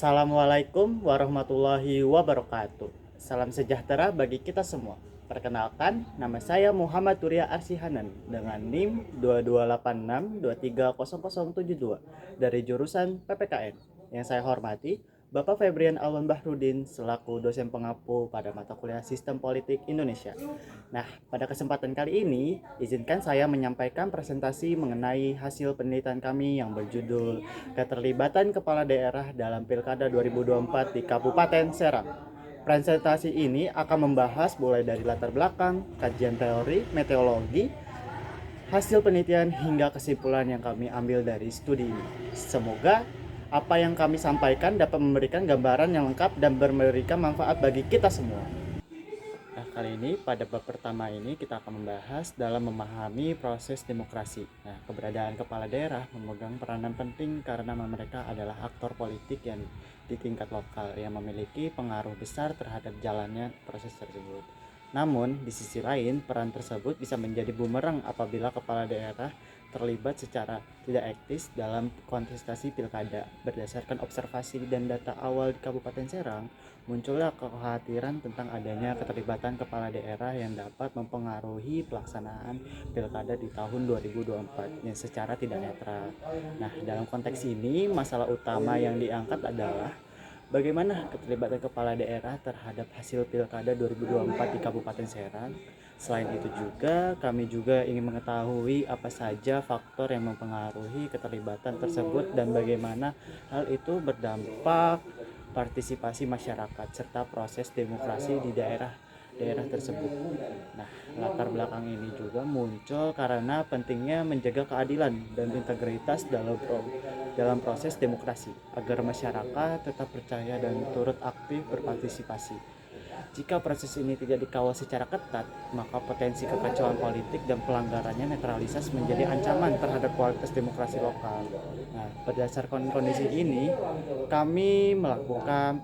Assalamualaikum warahmatullahi wabarakatuh. Salam sejahtera bagi kita semua. Perkenalkan, nama saya Muhammad Turya Arsihanan dengan NIM 2286230072 dari jurusan PPKN. Yang saya hormati, Bapak Febrian Alwan Bahrudin selaku dosen pengampu pada mata kuliah Sistem Politik Indonesia. Nah, pada kesempatan kali ini, izinkan saya menyampaikan presentasi mengenai hasil penelitian kami yang berjudul Keterlibatan Kepala Daerah dalam Pilkada 2024 di Kabupaten Serang. Presentasi ini akan membahas mulai dari latar belakang, kajian teori, meteorologi, hasil penelitian hingga kesimpulan yang kami ambil dari studi ini. Semoga apa yang kami sampaikan dapat memberikan gambaran yang lengkap dan memberikan manfaat bagi kita semua. Nah, kali ini pada bab pertama ini kita akan membahas dalam memahami proses demokrasi. Nah, keberadaan kepala daerah memegang peranan penting karena mereka adalah aktor politik yang di tingkat lokal yang memiliki pengaruh besar terhadap jalannya proses tersebut. Namun, di sisi lain, peran tersebut bisa menjadi bumerang apabila kepala daerah terlibat secara tidak etis dalam kontestasi pilkada. Berdasarkan observasi dan data awal di Kabupaten Serang, muncullah kekhawatiran tentang adanya keterlibatan kepala daerah yang dapat mempengaruhi pelaksanaan pilkada di tahun 2024 yang secara tidak netral. Nah, dalam konteks ini, masalah utama yang diangkat adalah bagaimana keterlibatan kepala daerah terhadap hasil pilkada 2024 di Kabupaten Serang. Selain itu juga, kami juga ingin mengetahui apa saja faktor yang mempengaruhi keterlibatan tersebut dan bagaimana hal itu berdampak partisipasi masyarakat serta proses demokrasi di daerah tersebut. Nah, latar belakang ini juga muncul karena pentingnya menjaga keadilan dan integritas dalam proses demokrasi agar masyarakat tetap percaya dan turut aktif berpartisipasi. Jika proses ini tidak dikawal secara ketat, maka potensi kekacauan politik dan pelanggarannya netralitas menjadi ancaman terhadap kualitas demokrasi lokal. Nah, berdasarkan kondisi ini, kami melakukan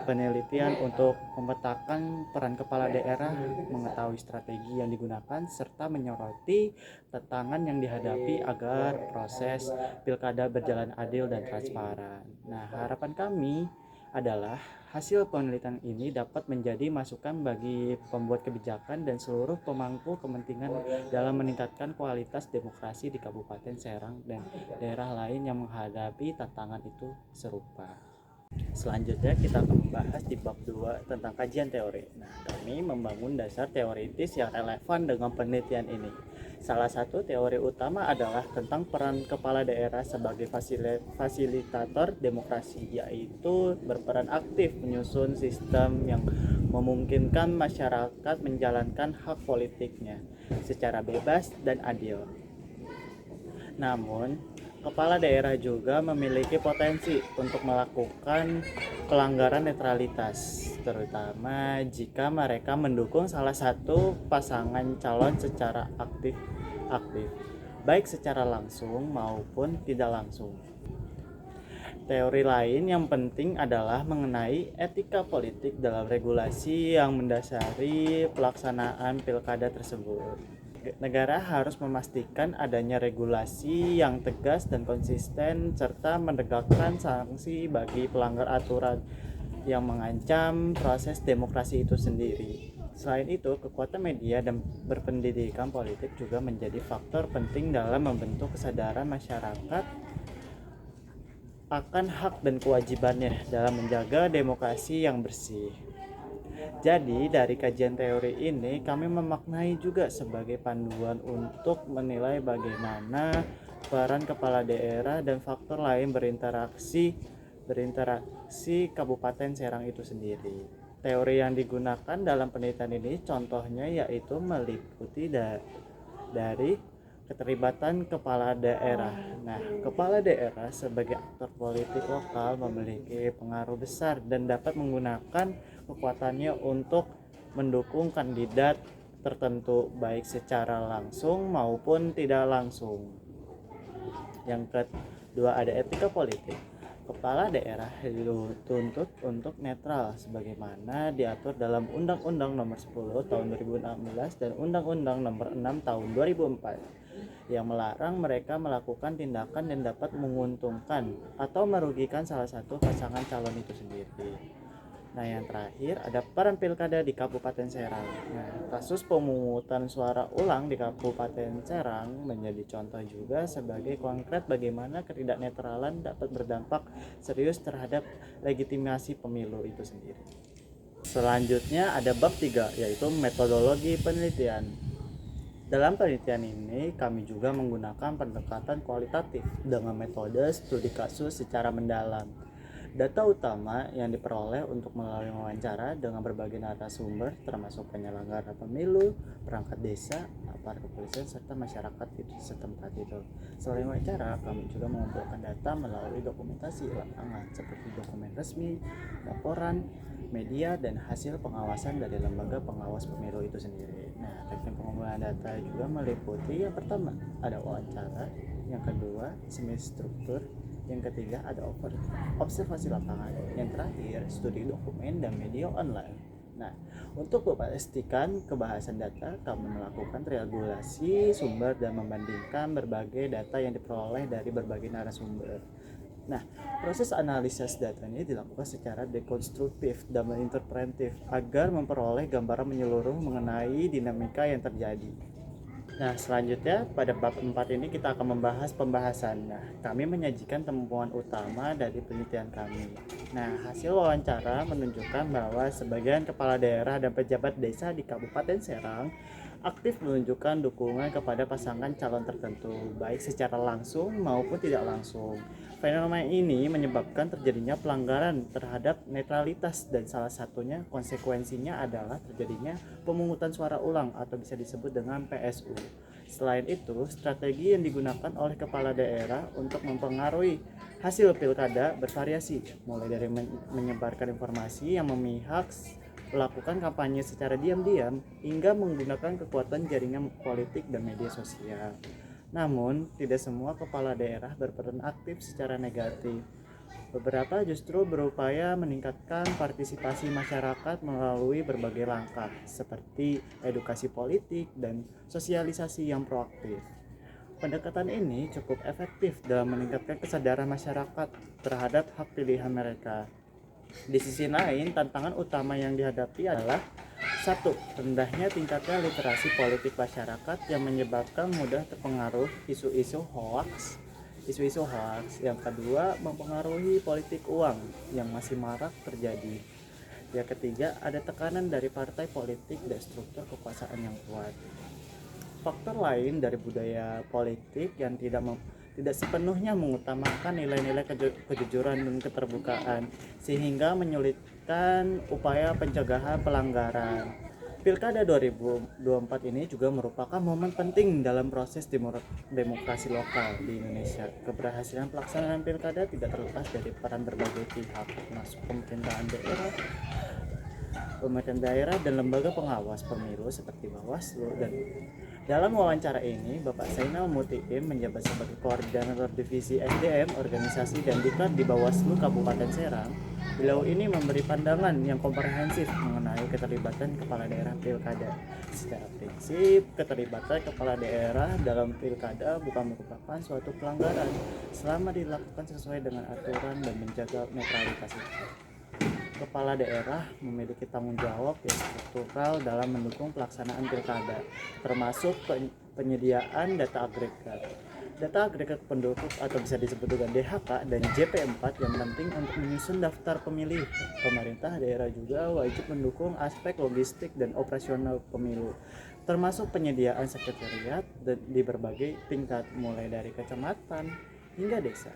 penelitian untuk memetakan peran kepala daerah, mengetahui strategi yang digunakan, serta menyoroti tantangan yang dihadapi agar proses pilkada berjalan adil dan transparan. Nah, harapan kami adalah hasil penelitian ini dapat menjadi masukan bagi pembuat kebijakan dan seluruh pemangku kepentingan dalam meningkatkan kualitas demokrasi di Kabupaten Serang dan daerah lain yang menghadapi tantangan itu serupa. Selanjutnya kita akan membahas di bab 2 tentang kajian teori. Nah, kami membangun dasar teoritis yang relevan dengan penelitian ini. Salah satu teori utama adalah tentang peran kepala daerah sebagai fasilitator demokrasi, yaitu berperan aktif menyusun sistem yang memungkinkan masyarakat menjalankan hak politiknya secara bebas dan adil. Namun, kepala daerah juga memiliki potensi untuk melakukan pelanggaran netralitas, terutama jika mereka mendukung salah satu pasangan calon secara aktif, baik secara langsung maupun tidak langsung. Teori lain yang penting adalah mengenai etika politik dalam regulasi yang mendasari pelaksanaan pilkada tersebut. Negara harus memastikan adanya regulasi yang tegas dan konsisten serta menegakkan sanksi bagi pelanggar aturan yang mengancam proses demokrasi itu sendiri. Selain itu, kekuatan media dan berpendidikan politik juga menjadi faktor penting dalam membentuk kesadaran masyarakat akan hak dan kewajibannya dalam menjaga demokrasi yang bersih. Jadi, dari kajian teori ini kami memaknai juga sebagai panduan untuk menilai bagaimana peran kepala daerah dan faktor lain berinteraksi Kabupaten Serang itu sendiri. Teori yang digunakan dalam penelitian ini contohnya yaitu meliputi dari keterlibatan kepala daerah. Nah, kepala daerah sebagai aktor politik lokal memiliki pengaruh besar dan dapat menggunakan kekuatannya untuk mendukung kandidat tertentu baik secara langsung maupun tidak langsung. Yang kedua ada etika politik. Kepala daerah dituntut untuk netral sebagaimana diatur dalam Undang-Undang Nomor 10 Tahun 2016 dan Undang-Undang Nomor 6 Tahun 2004. yang melarang mereka melakukan tindakan yang dapat menguntungkan atau merugikan salah satu pasangan calon itu sendiri. Nah, yang terakhir ada peran pilkada di Kabupaten Serang. Nah, kasus pemungutan suara ulang di Kabupaten Serang menjadi contoh juga sebagai konkret bagaimana ketidaknetralan dapat berdampak serius terhadap legitimasi pemilu itu sendiri. Selanjutnya ada bab 3, yaitu metodologi penelitian. Dalam penelitian ini, kami juga menggunakan pendekatan kualitatif dengan metode studi kasus secara mendalam. Data utama yang diperoleh untuk melalui wawancara dengan berbagai narasumber termasuk penyelenggara pemilu, perangkat desa, aparat kepolisian, serta masyarakat itu setempat itu. Selain wawancara, kami juga mengumpulkan data melalui dokumentasi lapangan seperti dokumen resmi, laporan, media, dan hasil pengawasan dari lembaga pengawas pemilu itu sendiri. Nah, teknik pengumpulan data juga meliputi yang pertama ada wawancara, yang kedua semi struktur, yang ketiga ada observasi lapangan, yang terakhir studi dokumen dan media online. Nah, untuk memastikan kebahasan data, kami melakukan triangulasi sumber dan membandingkan berbagai data yang diperoleh dari berbagai narasumber. Nah, proses analisis data ini dilakukan secara dekonstruktif dan interpretif agar memperoleh gambaran menyeluruh mengenai dinamika yang terjadi. Nah, selanjutnya pada bab 4 ini kita akan membahas pembahasan. Nah, kami menyajikan temuan utama dari penelitian kami. Nah, hasil wawancara menunjukkan bahwa sebagian kepala daerah dan pejabat desa di Kabupaten Serang aktif menunjukkan dukungan kepada pasangan calon tertentu, baik secara langsung maupun tidak langsung. Fenomena ini menyebabkan terjadinya pelanggaran terhadap netralitas dan salah satunya konsekuensinya adalah terjadinya pemungutan suara ulang atau bisa disebut dengan PSU. Selain itu, strategi yang digunakan oleh kepala daerah untuk mempengaruhi hasil pilkada bervariasi, mulai dari menyebarkan informasi yang memihak, melakukan kampanye secara diam-diam, hingga menggunakan kekuatan jaringan politik dan media sosial. Namun, tidak semua kepala daerah berperan aktif secara negatif. Beberapa justru berupaya meningkatkan partisipasi masyarakat melalui berbagai langkah, seperti edukasi politik dan sosialisasi yang proaktif. Pendekatan ini cukup efektif dalam meningkatkan kesadaran masyarakat terhadap hak pilihan mereka. Di sisi lain, tantangan utama yang dihadapi adalah satu, rendahnya tingkatnya literasi politik masyarakat yang menyebabkan mudah terpengaruh isu-isu hoaks. Yang kedua, mempengaruhi politik uang yang masih marak terjadi. Yang ketiga, ada tekanan dari partai politik dan struktur kekuasaan yang kuat. Faktor lain dari budaya politik yang tidak sepenuhnya mengutamakan nilai-nilai kejujuran dan keterbukaan, sehingga menyulitkan upaya pencegahan pelanggaran. Pilkada 2024 ini juga merupakan momen penting dalam proses demokrasi lokal di Indonesia. Keberhasilan pelaksanaan pilkada tidak terlepas dari peran berbagai pihak, termasuk pemerintah daerah dan lembaga pengawas pemilu seperti Bawaslu. Dan dalam wawancara ini, Bapak Zainal Mutiim menjabat sebagai Koordinator Divisi SDM, Organisasi dan Diklat di Bawaslu Kabupaten Serang. Beliau ini memberi pandangan yang komprehensif mengenai keterlibatan kepala daerah pilkada. Secara prinsip, keterlibatan kepala daerah dalam pilkada bukan merupakan suatu pelanggaran selama dilakukan sesuai dengan aturan dan menjaga netralitas itu. Kepala daerah memiliki tanggung jawab yang struktural dalam mendukung pelaksanaan pilkada, termasuk penyediaan data agregat. Data agregat penduduk atau bisa disebut dengan DHK dan JP4 yang penting untuk menyusun daftar pemilih. Pemerintah daerah juga wajib mendukung aspek logistik dan operasional pemilu, termasuk penyediaan sekretariat di berbagai tingkat, mulai dari kecamatan hingga desa.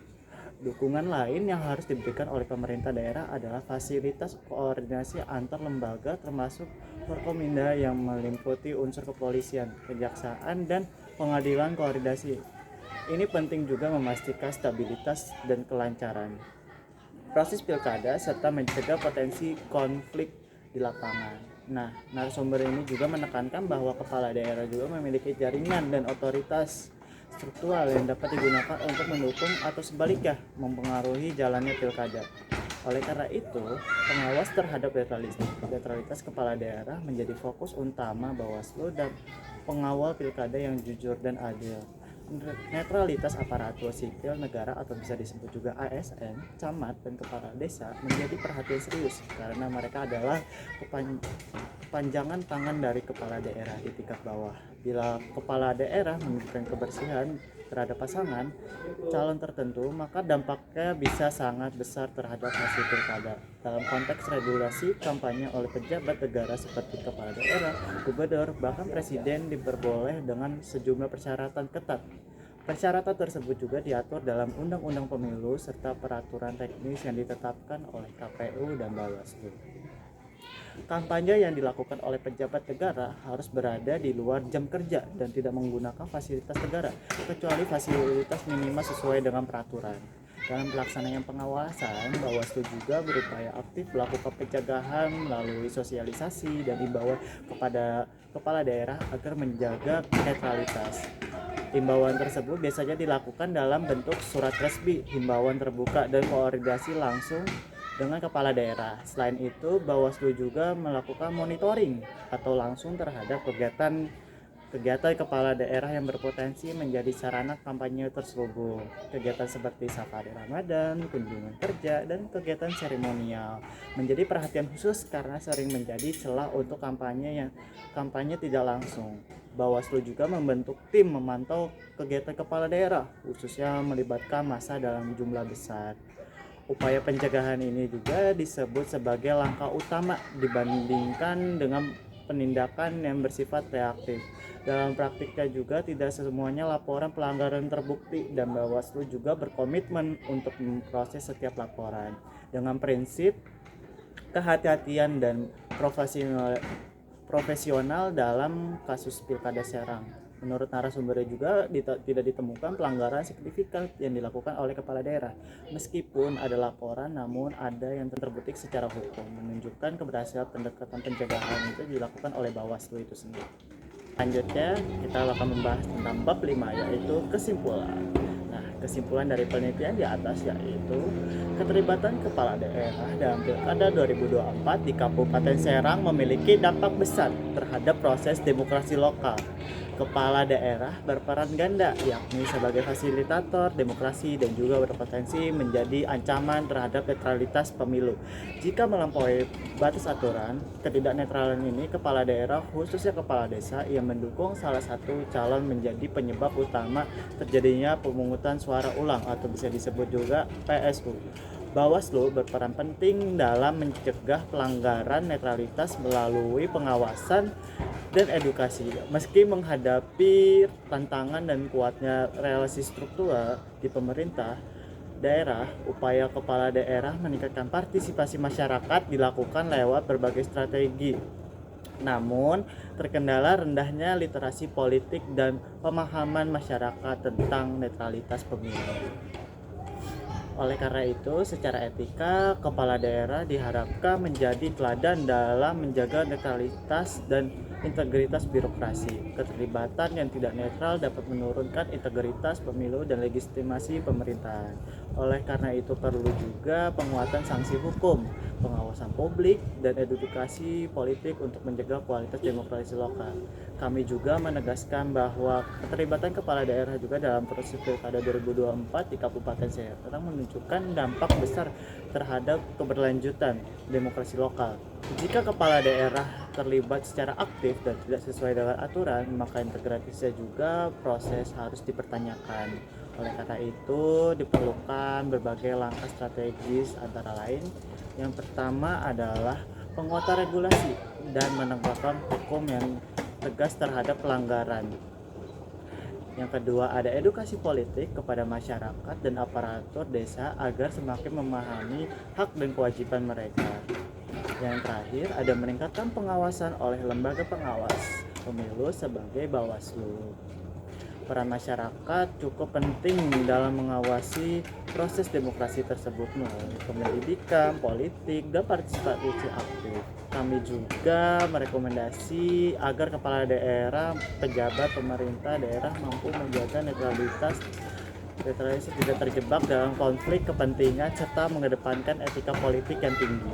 Dukungan lain yang harus diberikan oleh pemerintah daerah adalah fasilitas koordinasi antar lembaga, termasuk Forkominda yang meliputi unsur kepolisian, kejaksaan, dan pengadilan koordinasi. Ini penting juga memastikan stabilitas dan kelancaran proses pilkada serta mencegah potensi konflik di lapangan. Nah, narasumber ini juga menekankan bahwa kepala daerah juga memiliki jaringan dan otoritas struktural yang dapat digunakan untuk mendukung atau sebaliknya mempengaruhi jalannya pilkada. Oleh karena itu, pengawas terhadap netralitas kepala daerah menjadi fokus utama Bawaslu dan pengawal pilkada yang jujur dan adil. Netralitas aparatur sipil negara atau bisa disebut juga ASN, camat, dan kepala desa menjadi perhatian serius karena mereka adalah kepanjangan tangan dari kepala daerah di tingkat bawah. Bila kepala daerah menunjukkan kebersihan terhadap pasangan calon tertentu, maka dampaknya bisa sangat besar terhadap hasil pilkada. Dalam konteks regulasi kampanye oleh pejabat negara seperti kepala daerah, gubernur, bahkan presiden diperboleh dengan sejumlah persyaratan ketat. Persyaratan tersebut juga diatur dalam Undang-Undang Pemilu serta peraturan teknis yang ditetapkan oleh KPU dan Bawaslu. Kampanye yang dilakukan oleh pejabat negara harus berada di luar jam kerja dan tidak menggunakan fasilitas negara, kecuali fasilitas minimal sesuai dengan peraturan. Dalam pelaksanaan pengawasan, Bawaslu juga berupaya aktif melakukan pencegahan melalui sosialisasi dan imbauan kepada kepala daerah agar menjaga netralitas. Himbauan tersebut biasanya dilakukan dalam bentuk surat resmi, himbauan terbuka, dan koordinasi langsung dengan kepala daerah. Selain itu, Bawaslu juga melakukan monitoring atau langsung terhadap kegiatan kepala daerah yang berpotensi menjadi sarana kampanye terselubung. Kegiatan seperti safari Ramadan, kunjungan kerja, dan kegiatan seremonial menjadi perhatian khusus karena sering menjadi celah untuk kampanye tidak langsung. Bawaslu juga membentuk tim memantau kegiatan kepala daerah, khususnya melibatkan massa dalam jumlah besar. Upaya pencegahan ini juga disebut sebagai langkah utama dibandingkan dengan penindakan yang bersifat reaktif. Dalam praktiknya juga tidak semuanya laporan pelanggaran terbukti dan Bawaslu juga berkomitmen untuk memproses setiap laporan dengan prinsip kehati-hatian dan profesional dalam kasus Pilkada Serang. Menurut narasumbernya juga tidak ditemukan pelanggaran signifikan yang dilakukan oleh kepala daerah. Meskipun ada laporan, namun ada yang terbukti secara hukum, menunjukkan keberhasilan pendekatan pencegahan itu dilakukan oleh Bawaslu itu sendiri. Selanjutnya kita akan membahas tentang bab 5, yaitu kesimpulan. Nah, kesimpulan dari penelitian di atas yaitu keterlibatan kepala daerah dalam Pilkada 2024 di Kabupaten Serang memiliki dampak besar terhadap proses demokrasi lokal. Kepala daerah berperan ganda, yakni sebagai fasilitator demokrasi dan juga berpotensi menjadi ancaman terhadap netralitas pemilu. Jika melampaui batas aturan, ketidaknetralan ini kepala daerah, khususnya kepala desa, yang mendukung salah satu calon menjadi penyebab utama terjadinya pemungutan suara ulang atau bisa disebut juga PSU. Bawaslu berperan penting dalam mencegah pelanggaran netralitas melalui pengawasan dan edukasi. Meski menghadapi tantangan dan kuatnya relasi struktural di pemerintah daerah, upaya kepala daerah meningkatkan partisipasi masyarakat dilakukan lewat berbagai strategi. Namun, terkendala rendahnya literasi politik dan pemahaman masyarakat tentang netralitas pemilu. Oleh karena itu, secara etika, kepala daerah diharapkan menjadi teladan dalam menjaga netralitas dan integritas birokrasi. Keterlibatan yang tidak netral dapat menurunkan integritas pemilu dan legitimasi pemerintahan. Oleh karena itu, perlu juga penguatan sanksi hukum, pengawasan publik, dan edukasi politik untuk menjaga kualitas demokrasi lokal. Kami juga menegaskan bahwa keterlibatan kepala daerah juga dalam proses Pilkada 2024 di Kabupaten Serang menunjukkan dampak besar terhadap keberlanjutan demokrasi lokal. Jika kepala daerah terlibat secara aktif dan tidak sesuai dengan aturan, maka integritasnya juga proses harus dipertanyakan. Oleh karena itu, diperlukan berbagai langkah strategis antara lain. Yang pertama adalah penguatan regulasi dan menegakkan hukum yang tegas terhadap pelanggaran. Yang kedua, ada edukasi politik kepada masyarakat dan aparatur desa agar semakin memahami hak dan kewajiban mereka. Yang terakhir, ada meningkatkan pengawasan oleh lembaga pengawas pemilu sebagai Bawaslu. Peran masyarakat cukup penting dalam mengawasi proses demokrasi tersebut melalui pendidikan, politik, dan partisipasi aktif. Kami juga merekomendasi agar kepala daerah, pejabat pemerintah daerah mampu menjaga netralitas tidak terjebak dalam konflik kepentingan serta mengedepankan etika politik yang tinggi.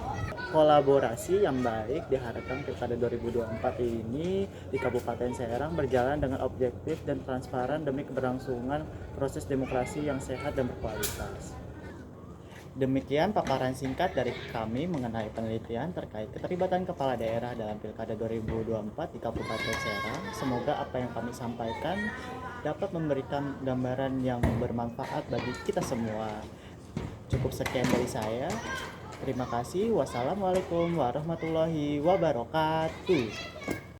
kolaborasi yang baik diharapkan Pilkada 2024 ini di Kabupaten Serang berjalan dengan objektif dan transparan demi keberlangsungan proses demokrasi yang sehat dan berkualitas. Demikian paparan singkat dari kami mengenai penelitian terkait keterlibatan kepala daerah dalam Pilkada 2024 di Kabupaten Serang. Semoga apa yang kami sampaikan dapat memberikan gambaran yang bermanfaat bagi kita semua. Cukup sekian dari saya. Terima kasih. Wassalamualaikum warahmatullahi wabarakatuh.